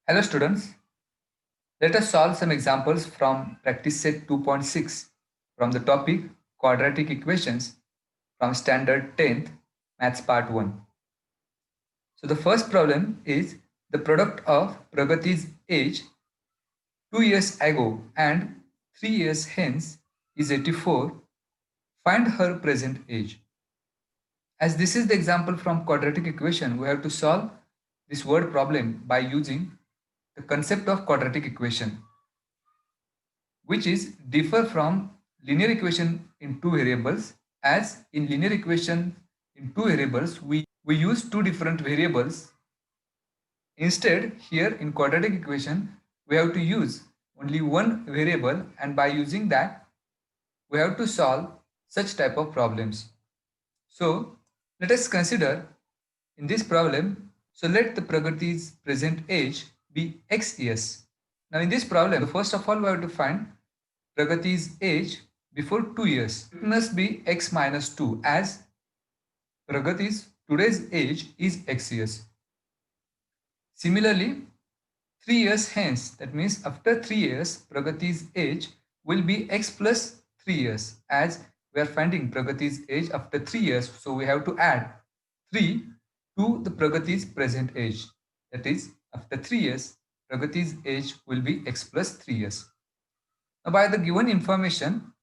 Hello students, let us solve some examples from practice set 2.6 from the topic quadratic equations from standard 10th maths part 1. So the first problem is the product of Pragati's age 2 years ago and 3 years hence is 84. Find her present age. As this is the example from quadratic equation, we have to solve this word problem by using the concept of quadratic equation, which is differ from linear equation in two variables. As in linear equation in two variables we use two different variables. Instead here in quadratic equation we have to use only one variable, and by using that we have to solve such type of problems. So let us consider in this problem, so let the Pragati's present age be x years. Now in this problem, first of all we have to find Pragati's age before 2 years. It must be x minus 2, as Pragati's today's age is x years. Similarly, 3 years hence, that means after 3 years, Pragati's age will be x plus 3 years, as we are finding Pragati's age after 3 years. So we have to add 3 to the Pragati's present age. That is, after 3 years, Pragati's age will be x plus 3 years. Now by the given information,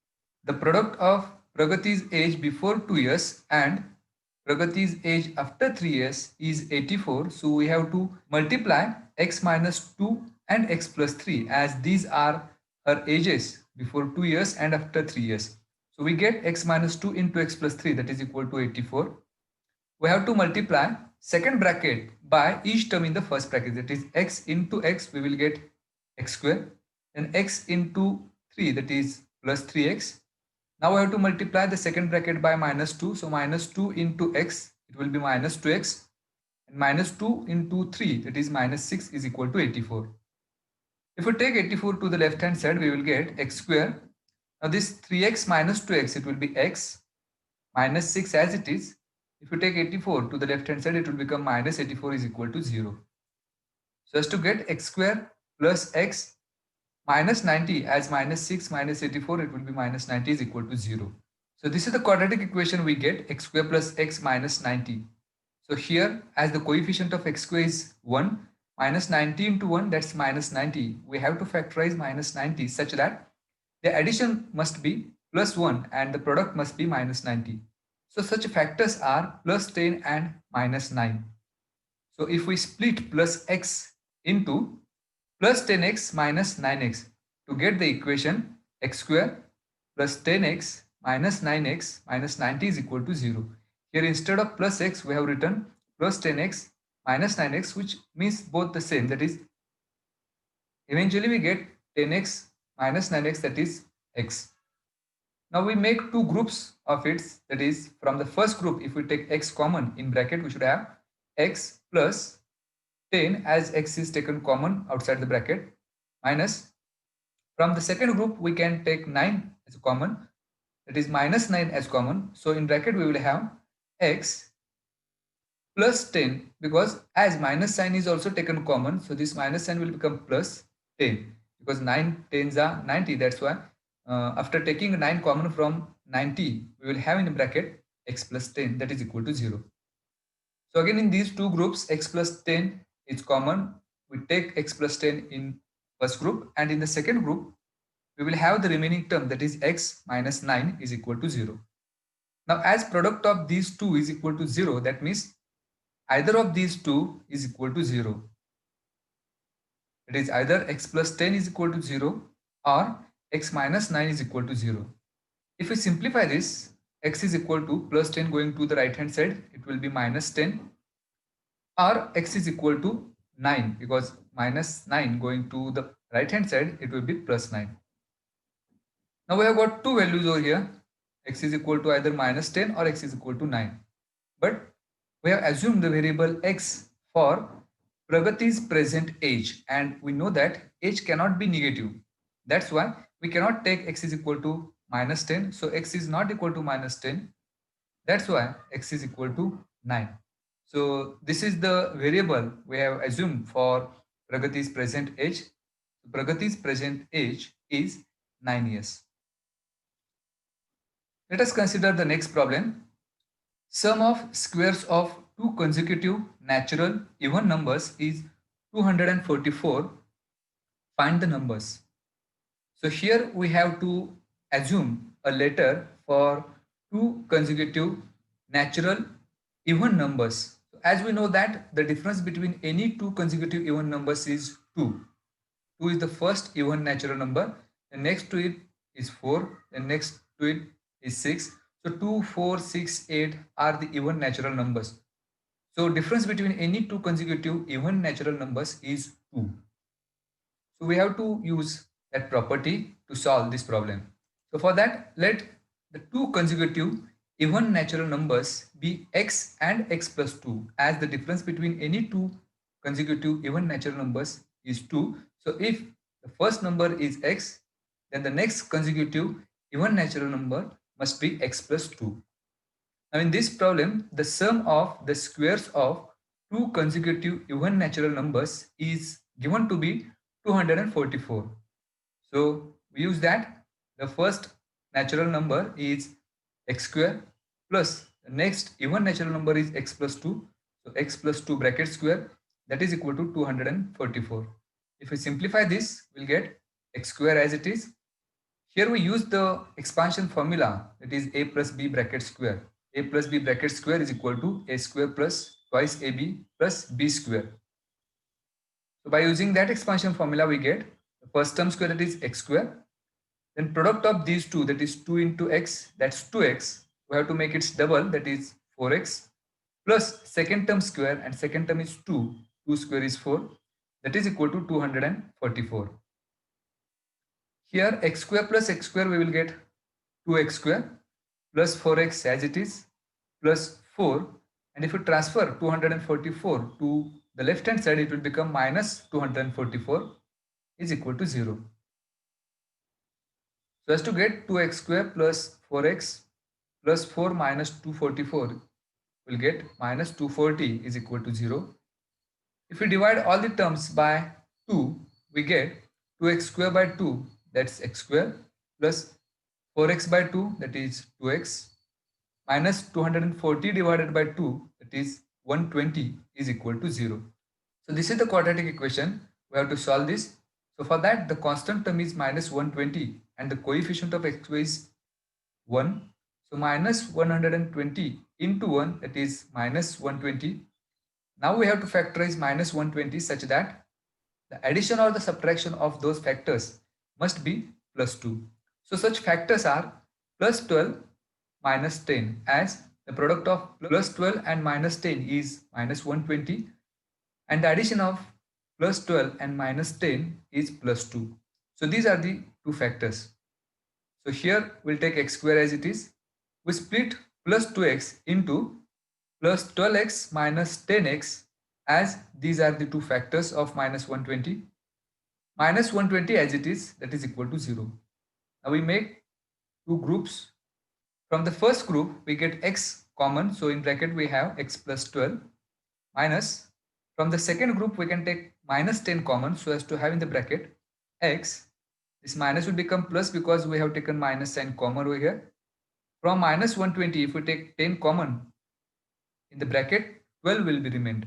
the product of Pragati's age before 2 years and Pragati's age after 3 years is 84. So we have to multiply x minus 2 and x plus 3, as these are her ages before 2 years and after 3 years. So we get x minus 2 into x plus 3, that is equal to 84. We have to multiply second bracket by each term in the first bracket, that is x into x, we will get x square, and x into 3, that is plus 3x. Now we have to multiply the second bracket by minus 2. So minus 2 into x, it will be minus 2x. And minus 2 into 3, that is minus 6, is equal to 84. If we take 84 to the left hand side, we will get x square. Now this 3x minus 2x, it will be x minus 6 as it is. If you take 84 to the left hand side, it will become minus 84 is equal to 0. So as to get x square plus x minus 90, as minus 6 minus 84, it will be minus 90 is equal to 0. So this is the quadratic equation we get, x square plus x minus 90. So here, as the coefficient of x square is 1, minus 90 into 1, that's minus 90. We have to factorize minus 90 such that the addition must be plus 1 and the product must be minus 90. So such factors are plus 10 and minus 9. So if we split plus x into plus 10x minus 9x to get the equation x square plus 10x minus 9x minus 90 is equal to 0. Here instead of plus x we have written plus 10x minus 9x, which means both the same, that is eventually we get 10x minus 9x, that is x. Now we make two groups of it, that is from the first group if we take x common in bracket we should have x plus 10, as x is taken common outside the bracket, minus from the second group we can take 9 as common, that is minus 9 as common. So in bracket we will have x plus 10, because as minus sign is also taken common, so this minus sign will become plus 10, because 9 tens are 90. That's why after taking 9 common from 90 we will have in bracket x plus 10, that is equal to 0. So again in these two groups x plus 10 is common. We take x plus 10 in first group, and in the second group we will have the remaining term, that is x minus 9 is equal to 0. Now as product of these two is equal to 0, that means either of these two is equal to 0. It is either x plus 10 is equal to 0 or x minus 9 is equal to 0. If we simplify this, x is equal to plus 10 going to the right hand side, it will be minus 10, or x is equal to 9, because minus 9 going to the right hand side, it will be plus 9. Now we have got two values over here, x is equal to either minus 10 or x is equal to 9. But we have assumed the variable x for Pragati's present age, and we know that age cannot be negative. That's why we cannot take x is equal to minus 10. So x is not equal to minus 10. That's why x is equal to 9. So this is the variable we have assumed for Pragati's present age. Pragati's present age is 9 years. Let us consider the next problem. Sum of squares of two consecutive natural even numbers is 244. Find the numbers. So here we have to assume a letter for two consecutive natural even numbers. So as we know that the difference between any two consecutive even numbers is 2. 2 is the first even natural number. The next to it is 4. The next to it is 6. So 2, 4, 6, 8 are the even natural numbers. So difference between any two consecutive even natural numbers is 2. So we have to use that property to solve this problem. So for that, let the two consecutive even natural numbers be x and x plus 2, as the difference between any two consecutive even natural numbers is 2. So if the first number is x, then the next consecutive even natural number must be x plus 2. Now in this problem, the sum of the squares of two consecutive even natural numbers is given to be 244. So we use that. The first natural number is x square plus the next even natural number is x plus 2. So x plus 2 bracket square, that is equal to 244. If we simplify this, we'll get x square as it is. Here we use the expansion formula, that is a plus b bracket square. A plus b bracket square is equal to a square plus twice ab plus b square. So by using that expansion formula, we get the first term square, that is x square. Then product of these two, that is 2 into x, that's 2x. We have to make its double, that is 4x, plus second term square, and second term is 2. 2 square is 4. That is equal to 244. Here x square plus x square, we will get 2x square plus 4x as it is plus 4. And if you transfer 244 to the left hand side, it will become minus 244 is equal to 0. So as to get 2x square plus 4x plus 4 minus 244, we'll get minus 240 is equal to 0. If we divide all the terms by 2, we get 2x square by 2, that's x square, plus 4x by 2, that is 2x, minus 240 divided by 2, that is 120 is equal to 0. So this is the quadratic equation. We have to solve this. So for that, the constant term is minus 120 and the coefficient of x is 1. So minus 120 into 1, that is minus 120. Now we have to factorize minus 120 such that the addition or the subtraction of those factors must be plus 2. So such factors are plus 12 minus 10, as the product of plus 12 and minus 10 is minus 120, and the addition of plus 12 and minus 10 is plus 2. So these are the two factors. So here we'll take x square as it is. We split plus 2x into plus 12x minus 10x, as these are the two factors of minus 120. Minus 120 as it is, that is equal to 0. Now we make two groups. From the first group, we get x common. So in bracket, we have x plus 12 minus. From the second group, we can take minus 10 common, so as to have in the bracket x. This minus will become plus because we have taken minus sign common over here. From minus 120, if we take 10 common, in the bracket 12 will be remained.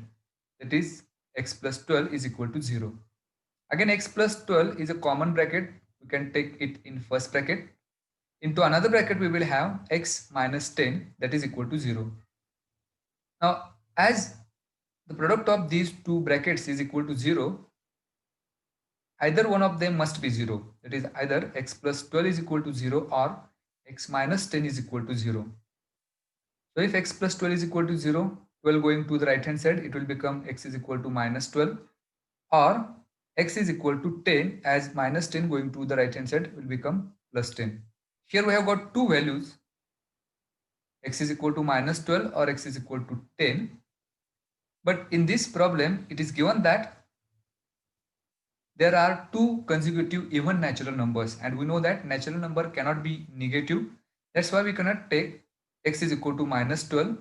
That is x plus 12 is equal to 0. Again, x plus 12 is a common bracket. We can take it in first bracket. Into another bracket, we will have x minus 10, that is equal to 0. Now, as the product of these two brackets is equal to 0, either one of them must be 0. That is, either x plus 12 is equal to 0 or x minus 10 is equal to 0. So if x plus 12 is equal to 0, 12 going to the right hand side, it will become x is equal to minus 12, or x is equal to 10, as minus 10 going to the right hand side will become plus 10. Here we have got two values, x is equal to minus 12 or x is equal to 10. But in this problem, it is given that there are two consecutive even natural numbers, and we know that natural number cannot be negative. That's why we cannot take x is equal to minus 12.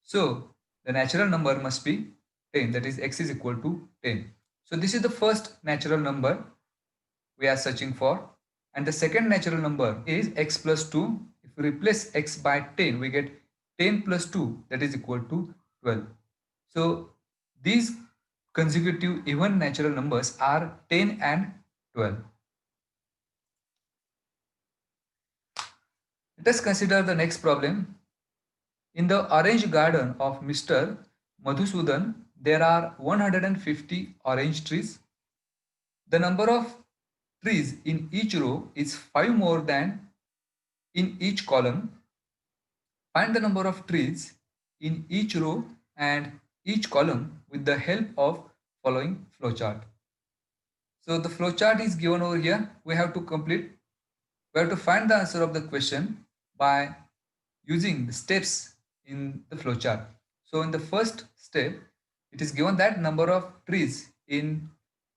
So the natural number must be 10, that is x is equal to 10. So this is the first natural number we are searching for. And the second natural number is x plus 2. If we replace x by 10, we get 10 plus 2, that is equal to 12. So these consecutive even natural numbers are 10 and 12. Let us consider the next problem. In the orange garden of Mr. Madhusudan, there are 150 orange trees. The number of trees in each row is 5 more than in each column. Find the number of trees in each row and each column with the help of following flowchart. So the flowchart is given over here. We have to find the answer of the question by using the steps in the flowchart. So in the first step, it is given that number of trees in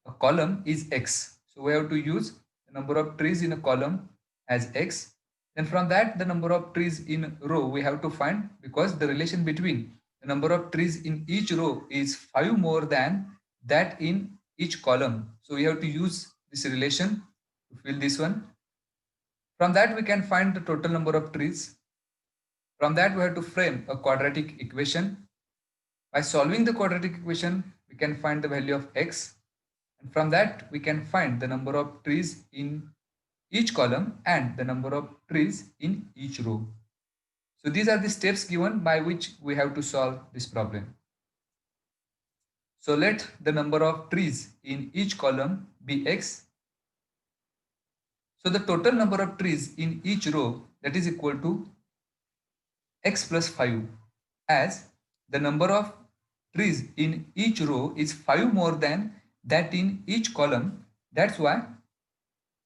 a column is x. So we have to use the number of trees in a column as x. Then from that, the number of trees in row we have to find, because the relation between the number of trees in each row is 5 more than that in each column. So we have to use this relation to fill this one. From that, we can find the total number of trees. From that, we have to frame a quadratic equation. By solving the quadratic equation, we can find the value of x. And from that, we can find the number of trees in each column and the number of trees in each row. So these are the steps given by which we have to solve this problem. So let the number of trees in each column be x. So the total number of trees in each row, that is equal to x plus 5, as the number of trees in each row is 5 more than that in each column. That's why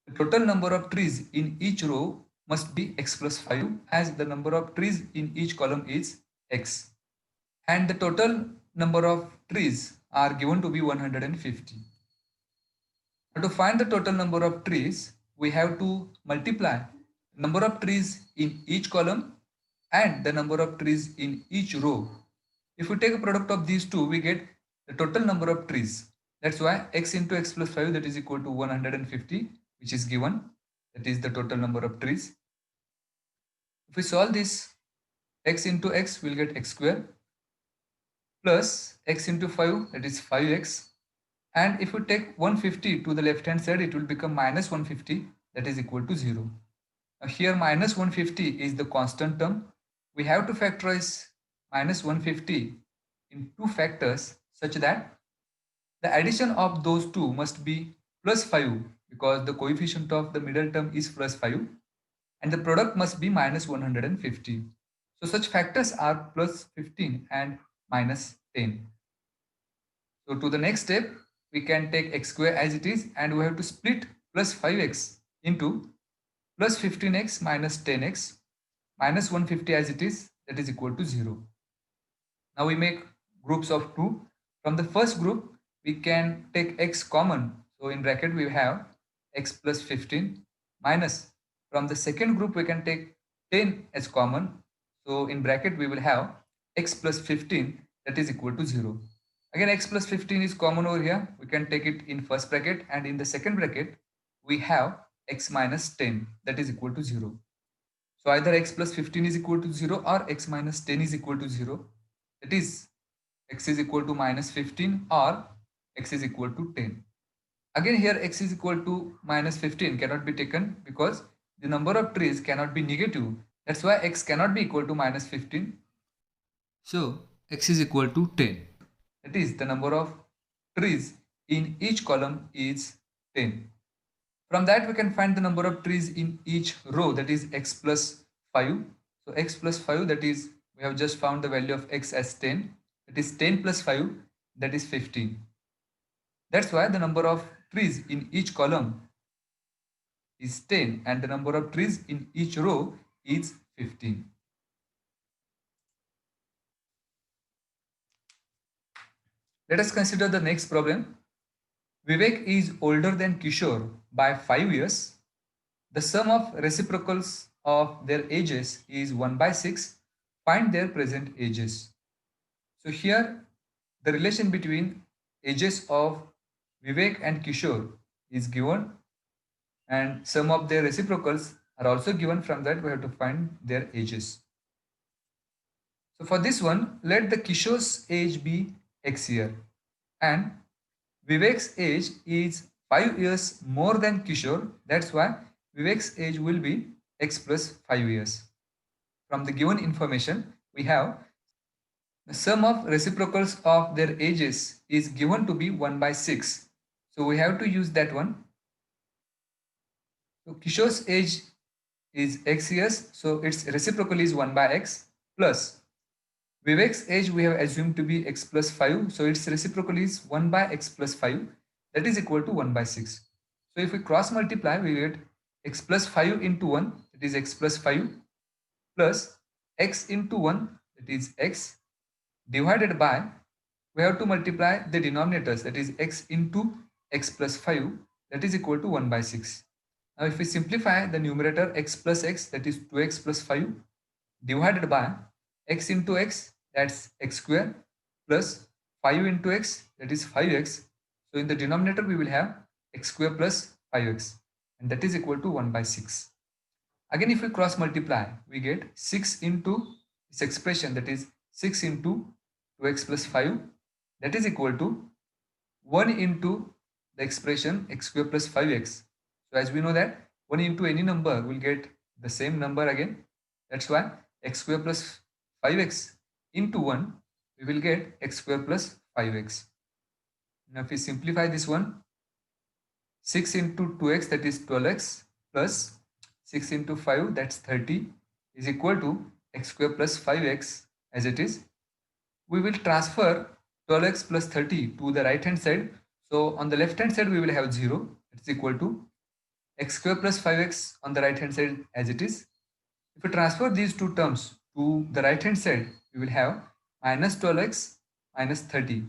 the total number of trees in each row must be x plus 5, as the number of trees in each column is x. And the total number of trees are given to be 150. Now to find the total number of trees, we have to multiply the number of trees in each column and the number of trees in each row. If we take a product of these two, we get the total number of trees. That's why x into x plus 5, that is equal to 150, which is given. That is the total number of trees. If we solve this, x into x, we'll get x square plus x into 5, that is 5x. And if we take 150 to the left hand side, it will become minus 150, that is equal to 0. Now here minus 150 is the constant term. We have to factorize minus 150 in two factors such that the addition of those two must be plus 5, because the coefficient of the middle term is plus 5, and the product must be minus 150. So such factors are plus 15 and minus 10. So to the next step, we can take x square as it is, and we have to split plus 5x into plus 15x minus 10x minus 150 as it is, that is equal to 0. Now we make groups of 2. From the first group, we can take x common. So in bracket we have x plus 15 minus, from the second group we can take 10 as common. So in bracket we will have x plus 15, that is equal to 0. Again, x plus 15 is common over here. We can take it in first bracket, and in the second bracket we have x minus 10, that is equal to 0. So either x plus 15 is equal to 0 or x minus 10 is equal to 0. That is, x is equal to minus 15 or x is equal to 10. Again here x is equal to minus 15 cannot be taken, because the number of trees cannot be negative. That's why x cannot be equal to minus 15. So x is equal to 10. That is, the number of trees in each column is 10. From that we can find the number of trees in each row, that is x plus 5. So x plus 5, that is, we have just found the value of x as 10. That is 10 plus 5, that is 15. That's why the number of trees in each column is 10 and the number of trees in each row is 15. Let us consider the next problem. Vivek is older than Kishore by 5 years. The sum of reciprocals of their ages is 1 by 6. Find their present ages. So here the relation between ages of Vivek and Kishore is given, and sum of their reciprocals are also given. From that we have to find their ages. So for this one, let the Kishore's age be X year and Vivek's age is 5 years more than Kishore. That's why Vivek's age will be X plus 5 years. From the given information, we have the sum of reciprocals of their ages is given to be 1 by 6. So we have to use that one. So Kishore's age is X years. So its reciprocal is 1 by X plus Vivek's age we have assumed to be X plus 5. So its reciprocal is 1 by X plus 5. That is equal to 1 by 6. So if we cross multiply, we get X plus 5 into 1, that is X plus 5, plus X into 1, that is X, divided by, we have to multiply the denominators, that is X into X plus 5, that is equal to 1 by 6. Now if we simplify the numerator X plus X, that is 2X plus 5, divided by X into X, that's X square, plus 5 into X, that is 5X. So in the denominator we will have X square plus 5X, and that is equal to 1 by 6. Again if we cross multiply, we get 6 into this expression, that is 6 into 2X plus 5, that is equal to 1 into the expression X square plus 5X. So as we know that 1 into any number will get the same number again. That's why X square plus 5X into 1, we will get X square plus 5X. Now if we simplify this one, 6 into 2X, that is 12X, plus 6 into 5, that's 30, is equal to X square plus 5X as it is. We will transfer 12X plus 30 to the right hand side. So on the left hand side we will have 0, it's equal to X square plus 5X on the right hand side as it is. If we transfer these two terms to the right hand side, we will have minus 12X minus 30.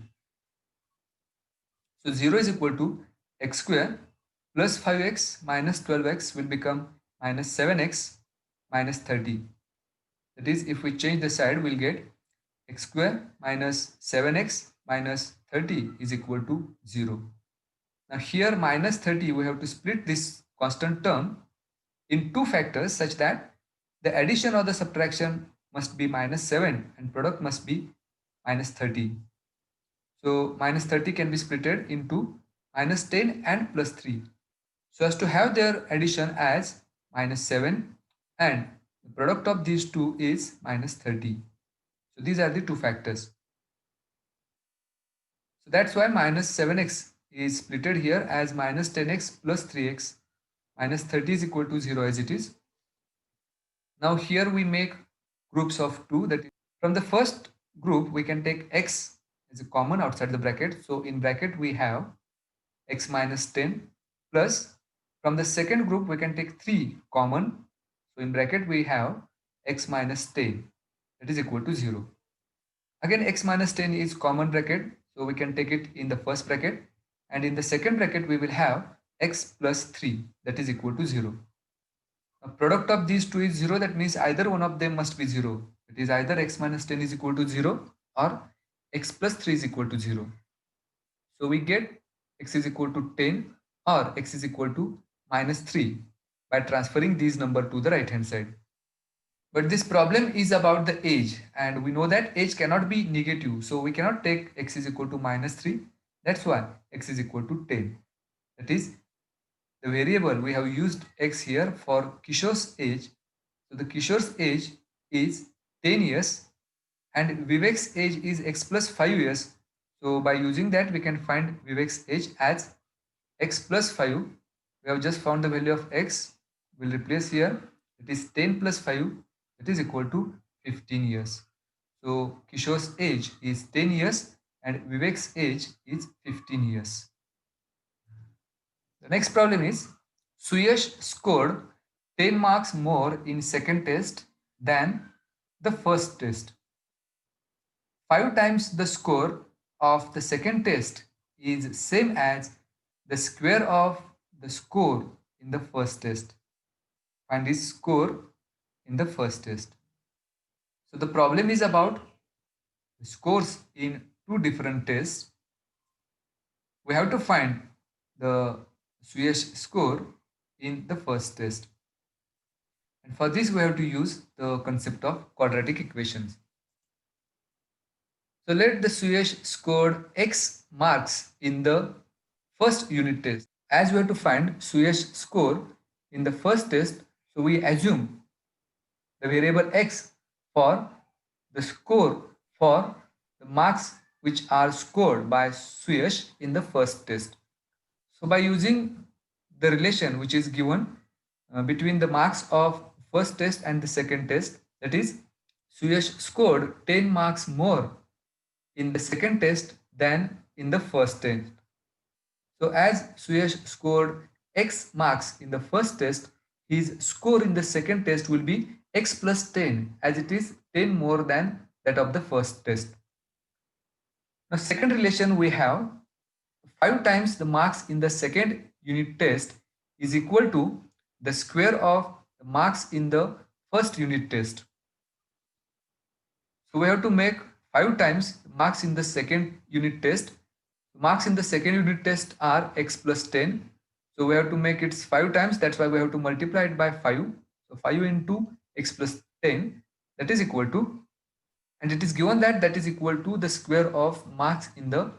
So 0 is equal to X square plus 5X minus 12X will become minus 7X minus 30. That is, if we change the side, we'll get X square minus 7X minus 30 is equal to 0. Now here minus 30, we have to split this constant term in two factors such that the addition or the subtraction must be minus 7 and product must be minus 30. So minus 30 can be splitted into minus 10 and plus 3. So as to have their addition as minus 7 and the product of these two is minus 30. So these are the two factors. So that's why minus 7x is splitted here as minus 10x plus 3x minus 30 is equal to 0 as it is. Now here we make groups of 2. That is, from the first group we can take x as a common outside the bracket. So in bracket we have x minus 10 plus, from the second group we can take 3 common. So in bracket we have x minus 10, that is equal to 0. Again x minus 10 is common bracket, so we can take it in the first bracket, and in the second bracket we will have x plus 3, that is equal to 0. A product of these two is 0, that means either one of them must be 0. It is either x minus 10 is equal to 0 or x plus 3 is equal to 0. So we get x is equal to 10 or x is equal to minus 3 by transferring these number to the right hand side. But this problem is about the age, and we know that age cannot be negative. So we cannot take x is equal to minus 3. That's why x is equal to 10. That is, the variable we have used x here for Kishore's age. So the Kishore's age is 10 years and Vivek's age is x plus 5 years. So by using that we can find Vivek's age as x plus 5. We have just found the value of x. We'll replace here. It is 10 plus 5. That is equal to 15 years. So Kishore's age is 10 years and Vivek's age is 15 years. The next problem is Suyash scored 10 marks more in second test than the first test. 5 times the score of the second test is same as the square of the score in the first test. Find his score in the first test. So the problem is about the scores in two different tests. We have to find the Suyash score in the first test. And for this, we have to use the concept of quadratic equations. So let the Suyash scored X marks in the first unit test. As we have to find Suyash score in the first test, so we assume the variable X for the score for the marks which are scored by Suyash in the first test. So by using the relation which is given between the marks of first test and the second test, that is, Suyash scored 10 marks more in the second test than in the first test. So as Suyash scored X marks in the first test, his score in the second test will be X plus 10, as it is 10 more than that of the first test. Now second relation we have 5 times the marks in the second unit test is equal to the square of the marks in the first unit test. So we have to make 5 times marks in the second unit test. Marks in the second unit test are x plus 10. So we have to make it 5 times. That's why we have to multiply it by 5. So 5 into x plus 10, that is equal to, and it is given that that is equal to the square of marks in the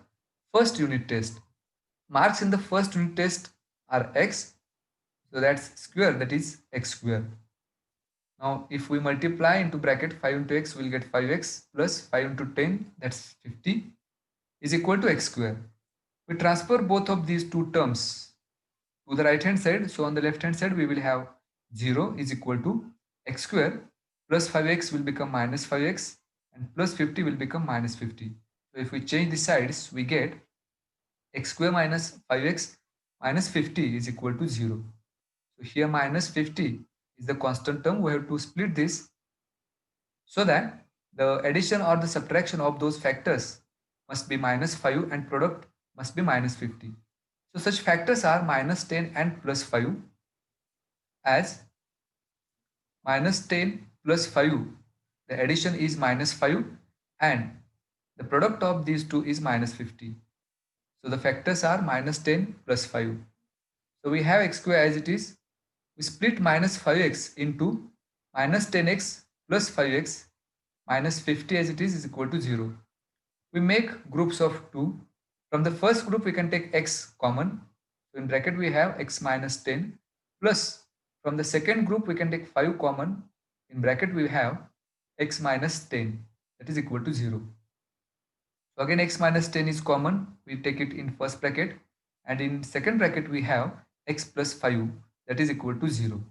first unit test. Marks in the first unit test are x. So that's square, that is x square. Now, if we multiply into bracket 5 into x, we'll get 5x plus 5 into 10, that's 50, is equal to x square. We transfer both of these two terms to the right hand side. So on the left hand side, we will have 0 is equal to x square plus 5x will become minus 5x and plus 50 will become minus 50. So if we change the sides, we get x square minus 5x minus 50 is equal to 0. So here minus 50 is the constant term. We have to split this so that the addition or the subtraction of those factors must be minus 5 and product must be minus 50. So such factors are minus 10 and plus 5, as minus 10 plus 5, the addition is minus 5 and the product of these two is minus 50. So the factors are minus 10 plus 5. So we have x square as it is. We split minus 5x into minus 10x plus 5x minus 50 as it is equal to 0. We make groups of 2. From the first group, we can take x common. So in bracket, we have x minus 10 plus from the second group, we can take 5 common. In bracket, we have x minus 10, that is equal to 0. So again, x minus 10 is common. We take it in first bracket, and in second bracket, we have x plus 5, that is equal to 0.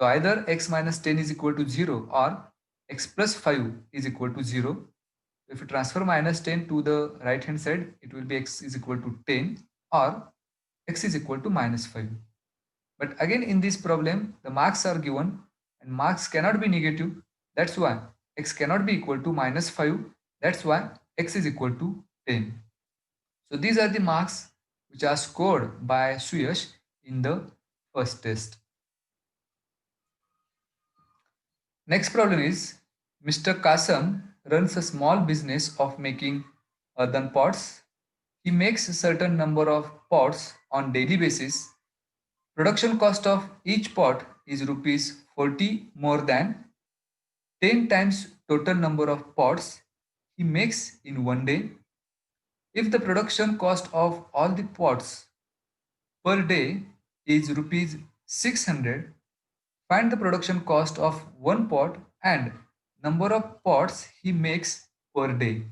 So either x minus 10 is equal to 0 or x plus 5 is equal to 0. If you transfer minus 10 to the right hand side, it will be x is equal to 10 or x is equal to minus 5. But again, in this problem, the marks are given and marks cannot be negative. That's why x cannot be equal to minus 5. That's why x is equal to 10. So these are the marks which are scored by Suyash in the first test. Next problem is Mr. Kasam runs a small business of making earthen pots. He makes a certain number of pots on daily basis. Production cost of each pot is rupees 40 more than 10 times total number of pots he makes in one day. If the production cost of all the pots per day is rupees 600, find the production cost of one pot and number of pots he makes per day.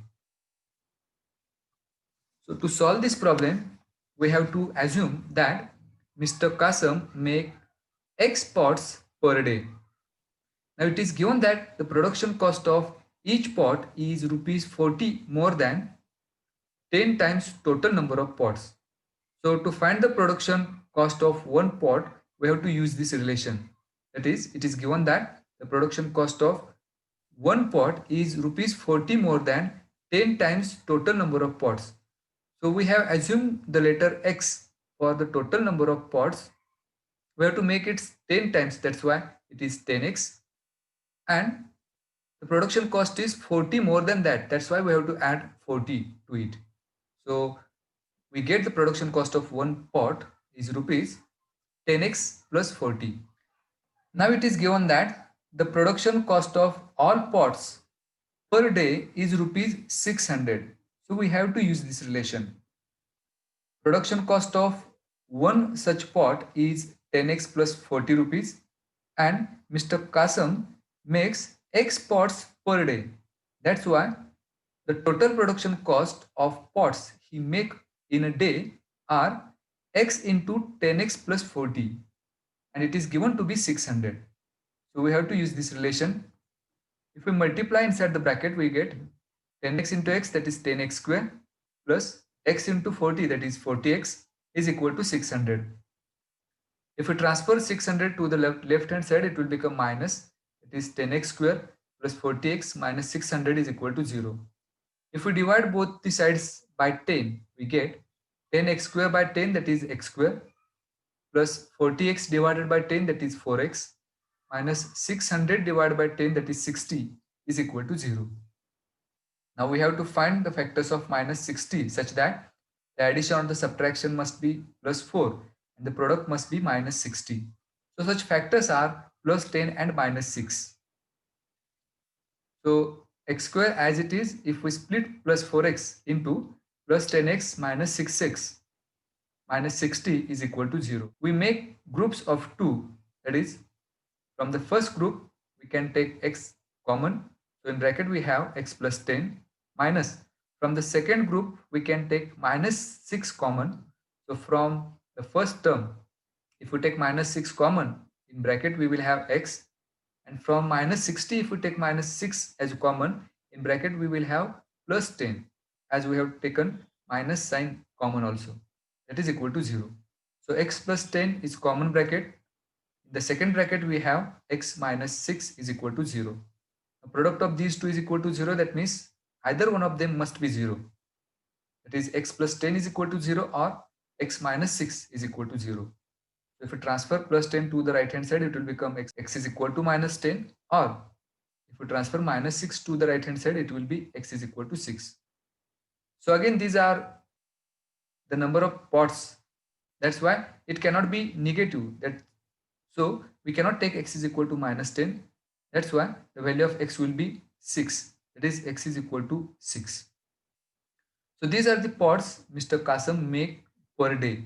So to solve this problem, we have to assume that Mr. Kasam make X pots per day. Now it is given that the production cost of each pot is rupees 40 more than 10 times total number of pots. So to find the production cost of one pot, we have to use this relation. That is, it is given that the production cost of one pot is rupees 40 more than 10 times total number of pots. So we have assumed the letter X for the total number of pots. We have to make it 10 times. That's why it is 10x. And the production cost is 40 more than that. That's why we have to add 40 to it. So we get the production cost of one pot is rupees 10x plus 40. Now it is given that the production cost of all pots per day is rupees 600. So we have to use this relation. Production cost of one such pot is 10x plus 40 rupees and Mr. Kasam makes X pots per day. That's why the total production cost of pots he make in a day are X into 10x plus 40 and it is given to be 600. So we have to use this relation. If we multiply inside the bracket, we get 10x into x, that is 10x square, plus x into 40, that is 40x, is equal to 600. If we transfer 600 to the left hand side, it will become minus, it is 10x square plus 40x minus 600 is equal to 0. If we divide both the sides by 10, we get 10x square by 10, that is x square, plus 40x divided by 10, that is 4x, minus 600 divided by 10, that is 60, is equal to 0. Now we have to find the factors of minus 60 such that the addition or the subtraction must be plus 4 and the product must be minus 60. So such factors are plus 10 and minus 6. So x square as it is, if we split plus 4x into plus 10x minus 6x minus 60 is equal to 0. We make groups of 2, that is from the first group we can take x common. So in bracket we have x plus 10 minus from the second group we can take minus 6 common. So from the first term if we take minus 6 common, in bracket we will have x, and from minus 60 if we take minus 6 as common, in bracket we will have plus 10 as we have taken minus sign common also, that is equal to 0. So x plus 10 is common bracket. In the second bracket we have x minus 6 is equal to 0. The product of these two is equal to 0, that means either one of them must be 0. That is x plus 10 is equal to 0 or x minus 6 is equal to 0. So if we transfer plus 10 to the right hand side, it will become x is equal to minus 10, or if we transfer minus 6 to the right hand side, it will be x is equal to 6. So again, these are the number of pots. That's why it cannot be negative. So we cannot take x is equal to minus 10. That's why the value of x will be 6. That is x is equal to 6. So these are the pots Mr. Kasam make per day.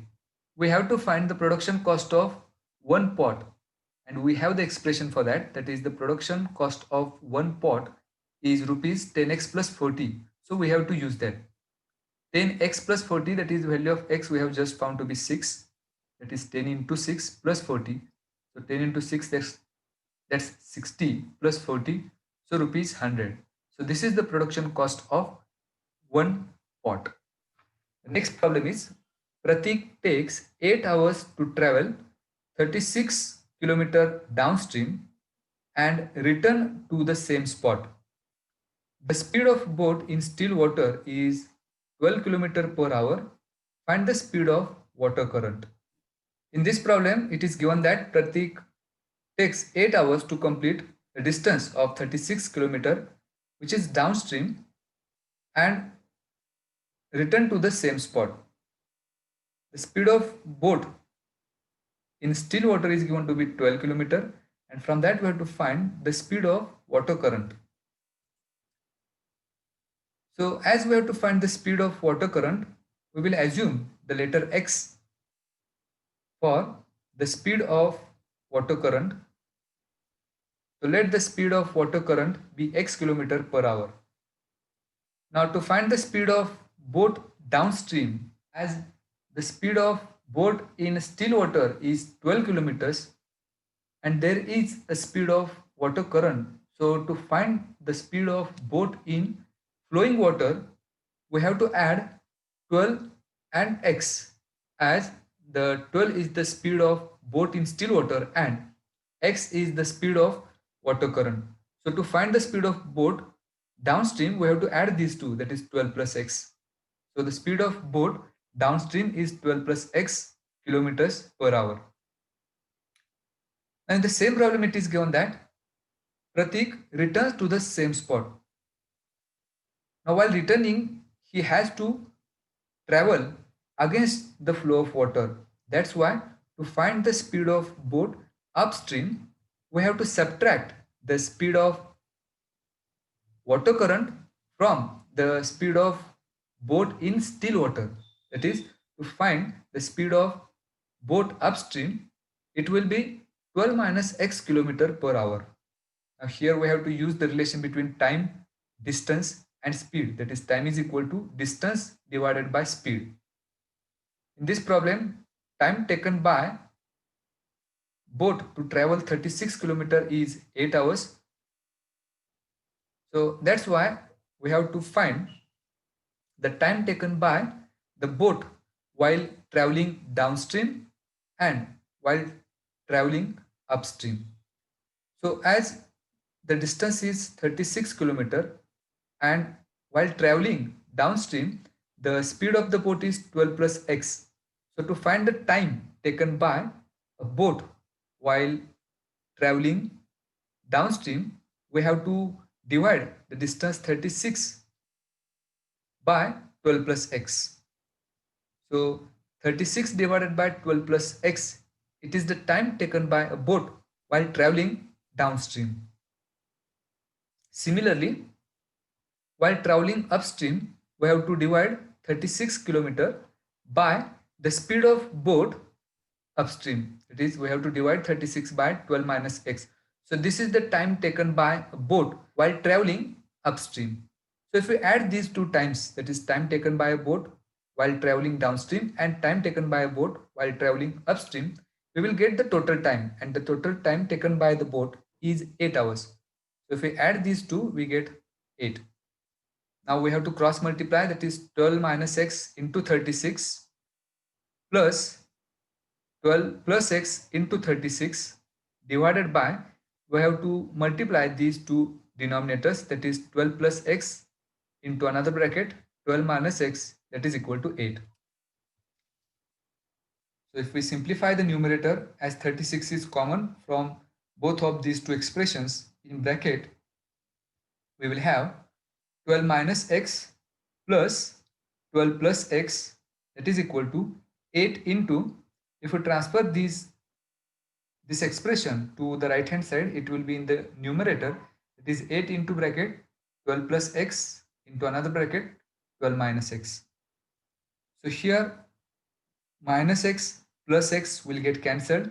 We have to find the production cost of one pot, and we have the expression for that. That is the production cost of one pot is rupees 10x plus 40. So we have to use that. 10x plus 40, that is the value of x we have just found to be 6. That is 10 into 6 plus 40. So 10 into 6, that's 60 plus 40. So rupees 100. So this is the production cost of one pot. The next problem is Pratik takes 8 hours to travel 36 km downstream and return to the same spot. The speed of boat in still water is 12 km per hour. Find the speed of water current. In this problem, it is given that Pratik takes 8 hours to complete a distance of 36 km, which is downstream, and return to the same spot. The speed of boat in still water is given to be 12 km, and from that we have to find the speed of water current. So as we have to find the speed of water current, we will assume the letter x for the speed of water current. So let the speed of water current be x km per hour. Now to find the speed of boat downstream, as the speed of boat in still water is 12 kilometers and there is a speed of water current. So to find the speed of boat in flowing water, we have to add 12 and x, as the 12 is the speed of boat in still water and x is the speed of water current. So to find the speed of boat downstream, we have to add these two, that is 12 plus x. So the speed of boat downstream is 12 plus x kilometers per hour. And in the same problem, it is given that Pratik returns to the same spot. Now while returning, he has to travel against the flow of water. That's why to find the speed of boat upstream, we have to subtract the speed of water current from the speed of boat in still water. That is, to find the speed of boat upstream, it will be 12 minus x kilometer per hour. Now here we have to use the relation between time, distance and speed. That is, time is equal to distance divided by speed. In this problem, time taken by boat to travel 36 kilometer is 8 hours. So that's why we have to find the time taken by the boat while traveling downstream and while traveling upstream. So as the distance is 36 kilometer and while traveling downstream, the speed of the boat is 12 plus x. So to find the time taken by a boat while traveling downstream, we have to divide the distance 36 by 12 plus x. So 36 divided by 12 plus x, it is the time taken by a boat while traveling downstream. Similarly, while traveling upstream, we have to divide 36 kilometer by the speed of boat upstream. That is, we have to divide 36 by 12 minus x. So this is the time taken by a boat while traveling upstream. So if we add these two times, that is time taken by a boat while traveling downstream and time taken by a boat while traveling upstream, we will get the total time, and the total time taken by the boat is 8 hours. So if we add these two, we get 8. Now we have to cross multiply, that is 12 minus x into 36 plus 12 plus x into 36 divided by, we have to multiply these two denominators, that is 12 plus x into another bracket 12 minus x, that is equal to 8. So if we simplify the numerator, as 36 is common from both of these two expressions in bracket, we will have 12 minus x plus 12 plus x, that is equal to 8 into, if we transfer this expression to the right hand side, it will be in the numerator. It is 8 into bracket 12 plus x into another bracket 12 minus x. So here minus x plus x will get cancelled.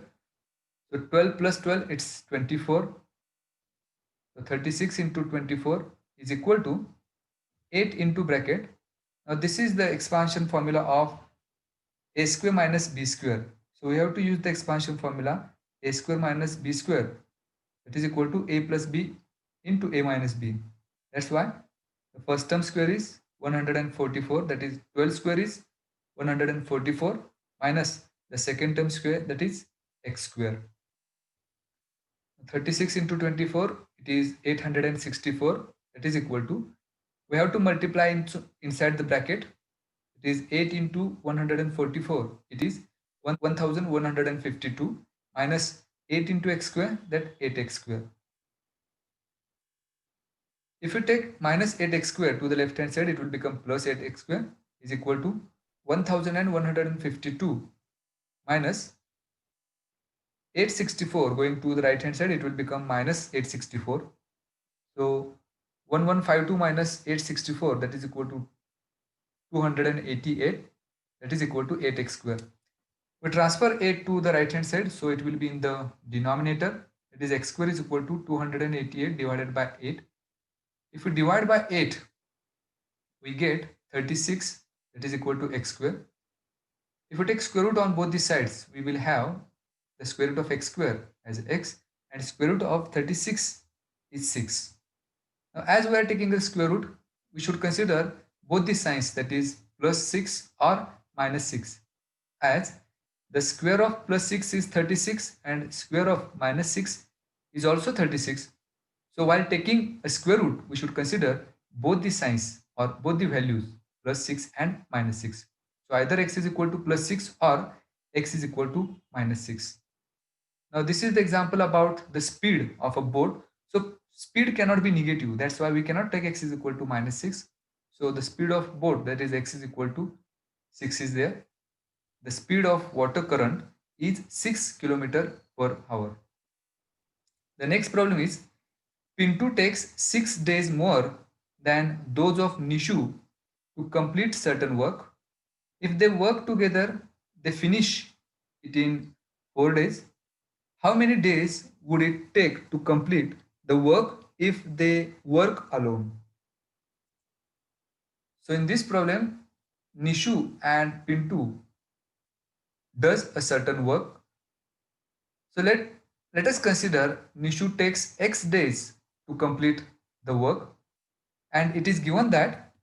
So 12 plus 12, it's 24. So 36 into 24 is equal to 8 into bracket. Now this is the expansion formula of a square minus b square. So we have to use the expansion formula a square minus b square, that is equal to a plus b into a minus b. That's why the first term square is 144, that is 12 square is 144 minus the second term square, that is x square. 36 into 24, it is 864, that is equal to, we have to multiply inside the bracket. It is 8 into 144, it is 1152 minus 8 into x square, that 8x square. If you take minus 8x square to the left hand side, it will become plus 8x square is equal to 1152 minus 864 going to the right hand side, it will become minus 864. So 1152 minus 864, that is equal to 288, that is equal to 8x square. We transfer 8 to the right hand side, so it will be in the denominator. That is x square is equal to 288 divided by 8. If we divide by 8, we get 36, that is equal to x square. If we take square root on both the sides, we will have the square root of x square as x, and square root of 36 is 6. Now as we are taking the square root, we should consider both the signs, that is plus 6 or minus 6, as the square of plus 6 is 36 and square of minus 6 is also 36. So while taking a square root, we should consider both the signs or both the values, plus 6 and minus 6. So either x is equal to plus 6 or x is equal to minus 6. Now this is the example about the speed of a boat. So speed cannot be negative. That's why we cannot take x is equal to minus 6. So the speed of boat, that is x is equal to 6 is there. the speed of water current is 6 km per hour. The next problem is Pintu takes 6 days more than those of Nishu to complete certain work. If they work together, they finish it in 4 days. How many days would it take to complete the work if they work alone? So in this problem, Nishu and Pintu does a certain work. So let us consider Nishu takes X days to complete the work, and it is given that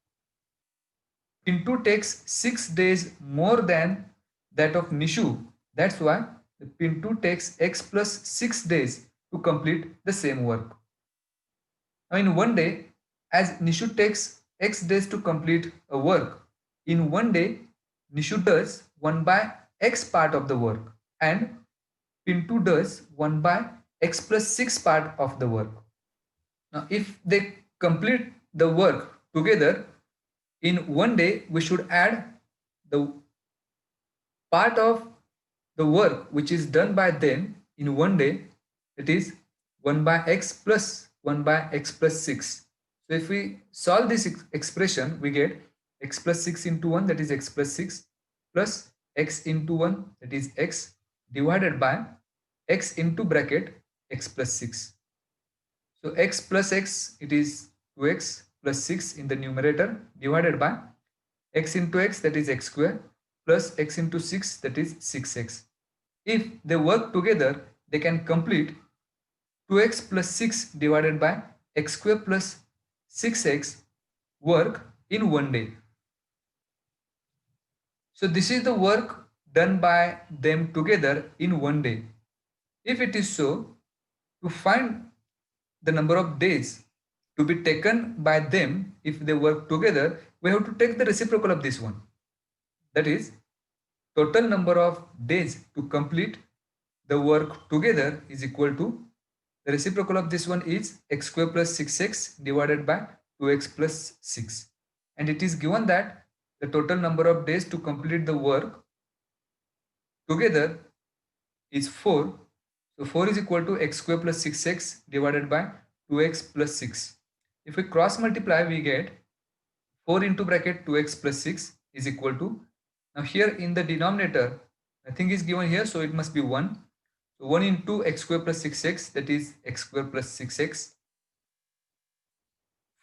Pintu takes 6 days more than that of Nishu. That's why the Pintu takes X plus 6 days to complete the same work. Now in one day, as Nishu takes X days to complete a work, in one day Nishu does 1 by X part of the work and Pintu does 1 by X plus 6 part of the work. Now if they complete the work together in one day, we should add the part of the work which is done by them in one day, that is 1 by x plus 1 by x plus 6. So if we solve this expression, we get x plus 6 into 1, that is x plus 6, plus x into 1, that is x, divided by x into bracket x plus 6. So x plus x, it is 2x plus 6 in the numerator, divided by x into x, that is x square, plus x into 6, that is 6x. If they work together, they can complete 2x plus 6 divided by x square plus 6x work in one day. So this is the work done by them together in one day. If it is so, to find the number of days to be taken by them if they work together, we have to take the reciprocal of this one. That is, total number of days to complete the work together is equal to, the reciprocal of this one is x square plus 6x divided by 2x plus 6. And it is given that the total number of days to complete the work together is 4. So 4 is equal to x square plus 6x divided by 2x plus 6. If we cross multiply, we get 4 into bracket 2x plus 6 is equal to, now here in the denominator, nothing is given here, so it must be 1. So 1 into x square plus 6x, that is x square plus 6x.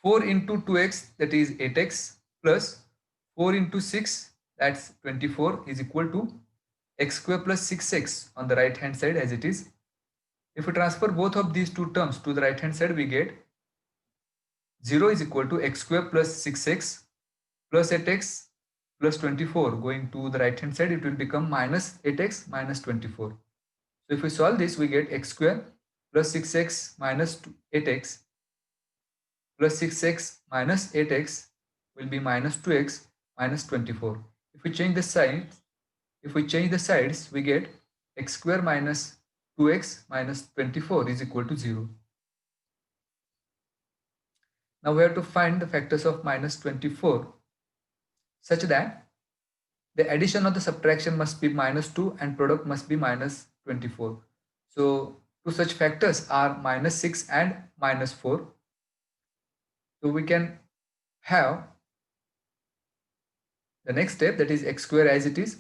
4 into 2x, that is 8x, plus 4 into 6, that's 24, is equal to x square plus 6x on the right hand side as it is. If we transfer both of these two terms to the right hand side, we get 0 is equal to x square plus 6x plus 8x plus 24. Going to the right hand side, it will become minus 8x minus 24. So if we solve this, we get x square plus 6x minus 8x plus 6x minus 8x will be minus 2x minus 24. If we change the sides, we get x square minus 2x minus 24 is equal to 0. Now we have to find the factors of minus 24 such that the addition or the subtraction must be minus 2 and product must be minus 24. So two such factors are minus 6 and minus 4. So we can have the next step, that is x square as it is.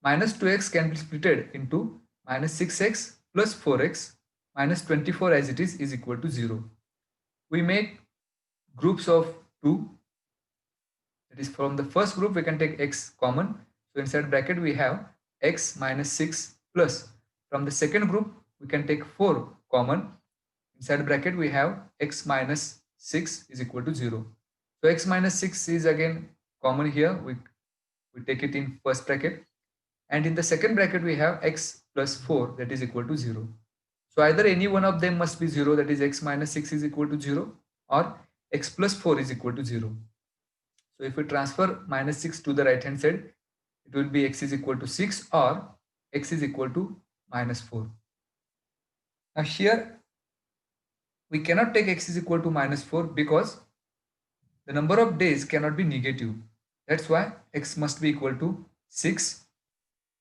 Minus 2x can be splitted into minus 6x plus 4x minus 24 as it is equal to 0. We make groups of 2. That is, from the first group we can take x common. So inside bracket we have x minus 6 plus, from the second group we can take 4 common. Inside bracket we have x minus 6 is equal to 0. So x minus 6 is again common here. We take it in first bracket. And in the second bracket we have x plus 4, that is equal to 0. So either any one of them must be 0, that is x minus 6 is equal to 0, or x plus 4 is equal to 0. So if we transfer minus 6 to the right hand side, it will be x is equal to 6 or x is equal to minus 4. Now here we cannot take x is equal to minus 4 because the number of days cannot be negative. That's why x must be equal to 6.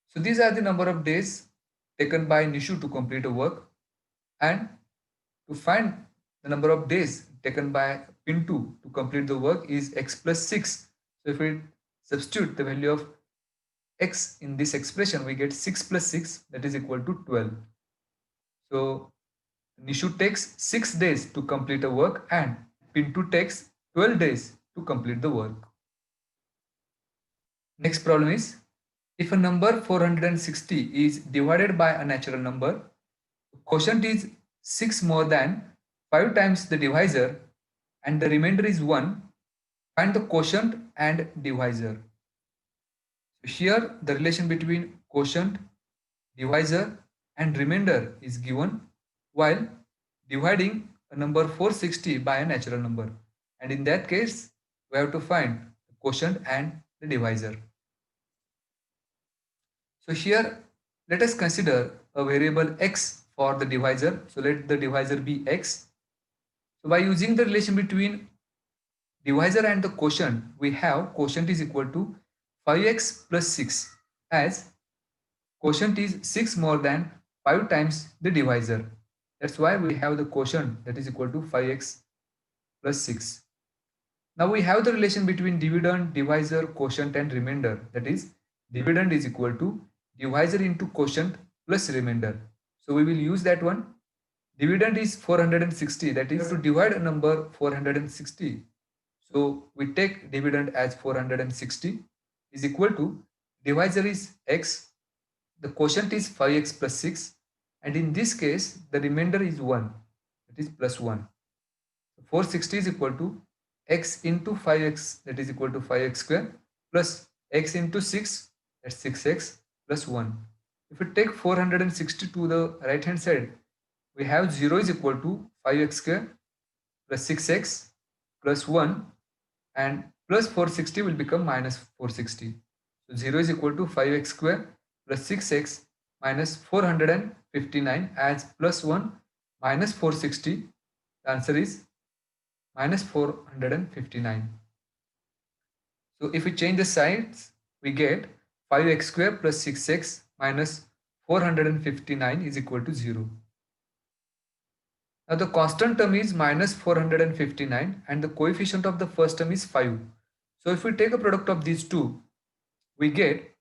So these are the number of days taken by Nishu to complete a work, and to find the number of days taken by Pintu to complete the work is x plus 6. So if we substitute the value of x in this expression, we get 6 plus 6, that is equal to 12. So Nishu takes 6 days to complete a work and Pintu takes 12 days to complete the work. Next problem is, if a number 460 is divided by a natural number, quotient is 6 more than 5 times the divisor and the remainder is 1, find the quotient and divisor. So here the relation between quotient, divisor and remainder is given while dividing a number 460 by a natural number, and in that case we have to find the quotient and the divisor. So here let us consider a variable x for the divisor. So let the divisor be x. So by using the relation between divisor and the quotient, we have quotient is equal to 5x plus 6, as quotient is 6 more than 5 times the divisor. That's why we have the quotient that is equal to 5x plus 6. Now we have the relation between dividend, divisor, quotient and remainder. That is, dividend is equal to divisor into quotient plus remainder. So we will use that one. Dividend is 460, that is to divide a number 460. So we take dividend as 460 is equal to divisor is x, the quotient is 5x plus 6, and in this case the remainder is 1, that is plus 1. So 460 is equal to x into 5x, that is equal to 5x square, plus x into 6, that's 6x plus 1. If we take 460 to the right hand side, we have 0 is equal to 5x square plus 6x plus 1, and plus 460 will become minus 460. So 0 is equal to 5x square plus 6x minus 459, as plus 1 minus 460. The answer is minus 459. So if we change the sides, we get 5x square plus 6x minus 459 is equal to 0. Now the constant term is minus 459 and the coefficient of the first term is 5. So if we take a product of these two, we get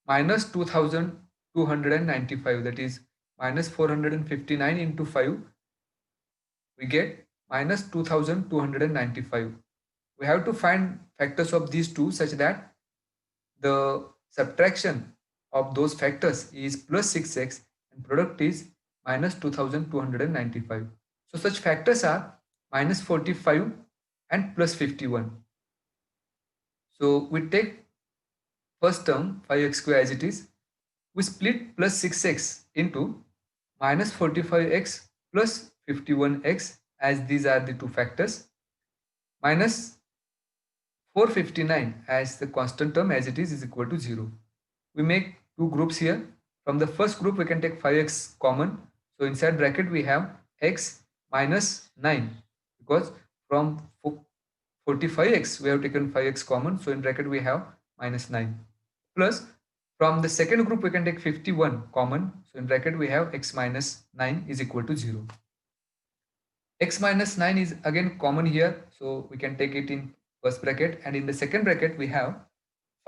minus 2295, that is minus 459 into 5, we get minus 2295. We have to find factors of these two such that the subtraction of those factors is plus 6x and product is minus 2295. So such factors are minus 45 and plus 51. So we take first term 5x square as it is. We split plus 6x into minus 45x plus 51x, as these are the two factors, minus 459 as the constant term as it is equal to 0. We make two groups here. From the first group we can take 5x common. So inside bracket we have x minus 9, because from 45x we have taken 5x common. So in bracket we have minus 9, plus from the second group we can take 51 common. So in bracket we have x minus 9 is equal to 0. X minus 9 is again common here. So we can take it in first bracket, and in the second bracket we have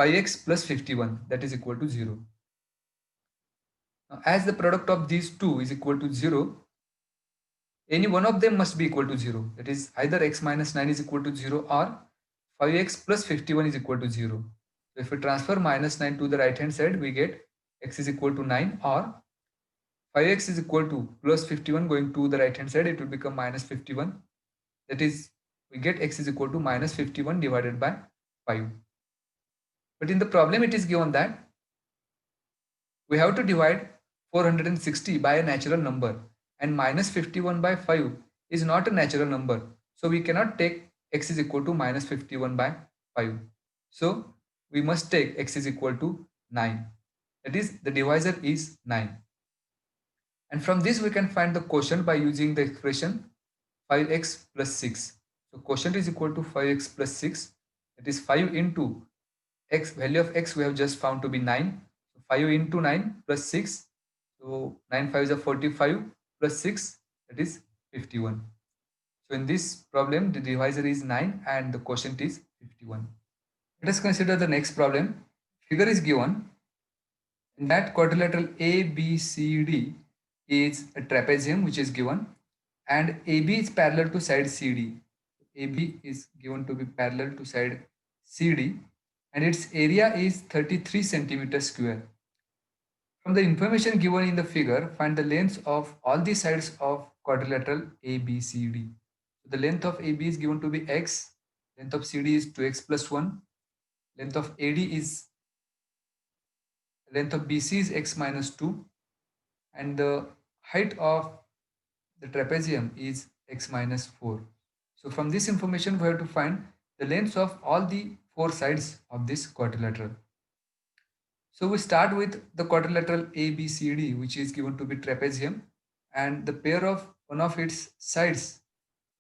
5x plus 51, that is equal to 0. Now as the product of these two is equal to 0, any one of them must be equal to 0. That is either x minus 9 is equal to 0 or 5x plus 51 is equal to 0. So if we transfer minus 9 to the right hand side, we get x is equal to 9, or 5x is equal to plus 51 going to the right hand side, it will become minus 51. That is, we get x is equal to minus 51 divided by 5. But in the problem it is given that we have to divide 460 by a natural number, and minus 51 by 5 is not a natural number. So we cannot take x is equal to minus 51 by 5. So we must take x is equal to 9. That is, the divisor is 9. And from this we can find the quotient by using the expression 5x plus 6. So quotient is equal to 5x plus 6. That is 5 into x, value of x we have just found to be 9. So 5 into 9 plus 6. So 9 5 is 45 plus 6, that is 51. So in this problem, the divisor is 9 and the quotient is 51. Let us consider the next problem. Figure is given. In that quadrilateral ABCD is a trapezium which is given, and AB is parallel to side CD. AB is given to be parallel to side CD, and its area is 33 centimeters square. From the information given in the figure, find the lengths of all the sides of quadrilateral ABCD. The length of AB is given to be x, length of CD is 2x plus 1, length of length of BC is x minus 2, and the height of the trapezium is x minus 4. So from this information we have to find the lengths of all the four sides of this quadrilateral. So we start with the quadrilateral ABCD, which is given to be trapezium, and the pair of one of its sides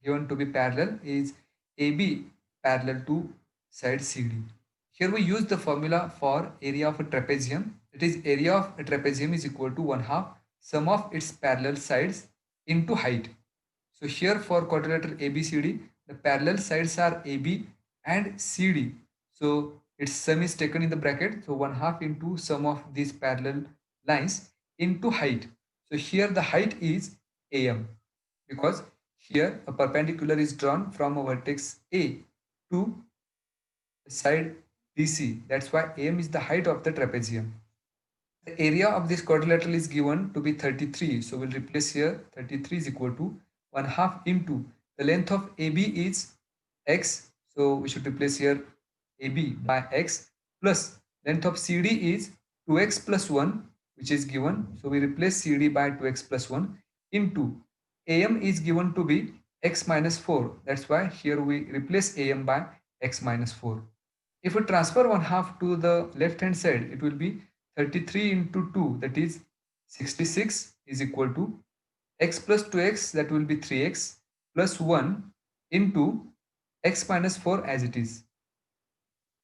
given to be parallel is AB parallel to side CD. Here we use the formula for area of a trapezium. It is area of a trapezium is equal to 1/2 sum of its parallel sides into height. So here for quadrilateral ABCD, the parallel sides are AB and CD. So its sum is taken in the bracket. So 1/2 into sum of these parallel lines into height. So here the height is AM, because here a perpendicular is drawn from a vertex A to side BC. That's why AM is the height of the trapezium. The area of this quadrilateral is given to be 33. So we'll replace here 33 is equal to 1/2 into the length of AB is x. So we should replace here AB by x plus length of CD is 2x plus 1, which is given. So we replace CD by 2x plus 1 into AM is given to be x minus 4. That's why here we replace AM by x minus 4. If we transfer 1/2 to the left hand side, it will be 33 into 2, that is 66, is equal to x plus 2x, that will be 3x, plus 1 into x minus 4 as it is.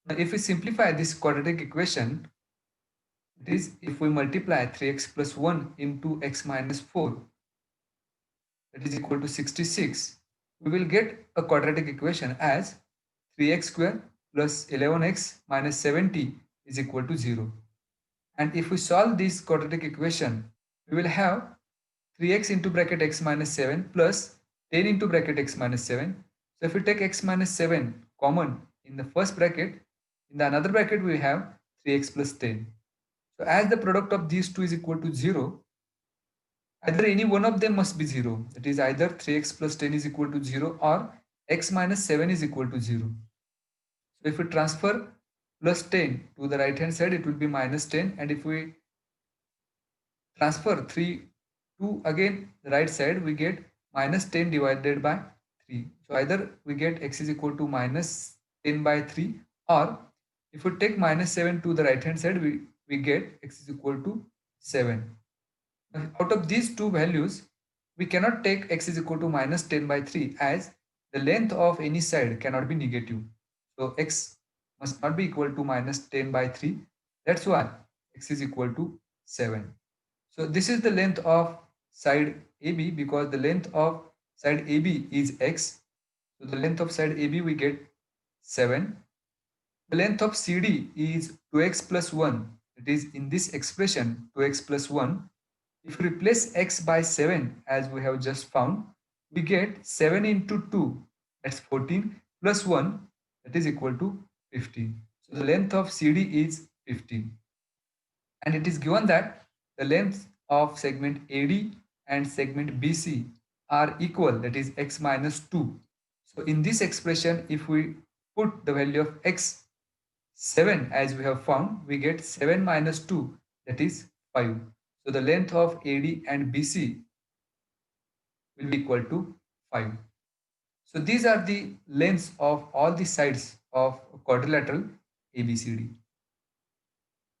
Now if we simplify this quadratic equation, it is if we multiply 3x plus 1 into x minus 4, that is equal to 66, we will get a quadratic equation as 3x square plus 11x minus 70 is equal to 0. And if we solve this quadratic equation, we will have 3x into bracket x minus 7 plus 10 into bracket x minus 7. So if we take x minus 7 common in the first bracket, in the another bracket we have 3x plus 10. So as the product of these two is equal to 0, either any one of them must be 0. That is either 3x plus 10 is equal to 0 or x minus 7 is equal to 0. So if we transfer plus 10 to the right hand side, it will be minus 10, and if we transfer 3 to again the right side, we get minus 10 divided by 3. So either we get x is equal to minus 10 by 3, or if we take minus 7 to the right hand side, we get x is equal to 7. Now, out of these two values, we cannot take x is equal to minus 10 by 3, as the length of any side cannot be negative. So x must not be equal to minus 10 by 3. That's why x is equal to 7. So this is the length of side AB, because the length of side AB is x. So the length of side AB we get 7. The length of CD is 2x plus 1. It is in this expression 2x plus 1. If we replace x by 7 as we have just found, we get 7 into 2, that's 14, plus 1, that is equal to 15. So the length of CD is 15. And it is given that the length of segment AD and segment BC are equal, that is x minus 2. So in this expression, if we put the value of x 7 as we have found, we get 7 minus 2, that is 5. So the length of AD and BC will be equal to 5. So these are the lengths of all the sides of quadrilateral ABCD.